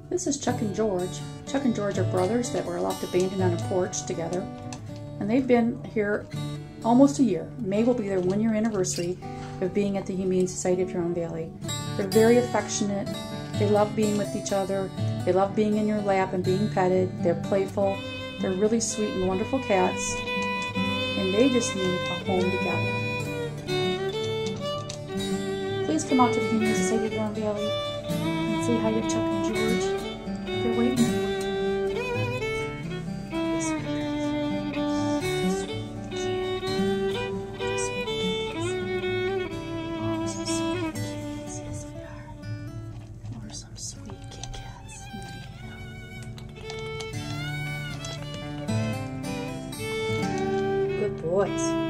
This is Chuck and George. Chuck and George are brothers that were left abandoned on a porch together. And they've been here almost a year. May will be their 1-year anniversary of being at the Humane Society of Huron Valley. They're very affectionate. They love being with each other. They love being in your lap and being petted. They're playful. They're really sweet and wonderful cats. And they just need a home together. Please come out to the Humane Society of Huron Valley and say hi to Chuck and George. They're waiting for you. Some sweet Kit Kats. Good boys.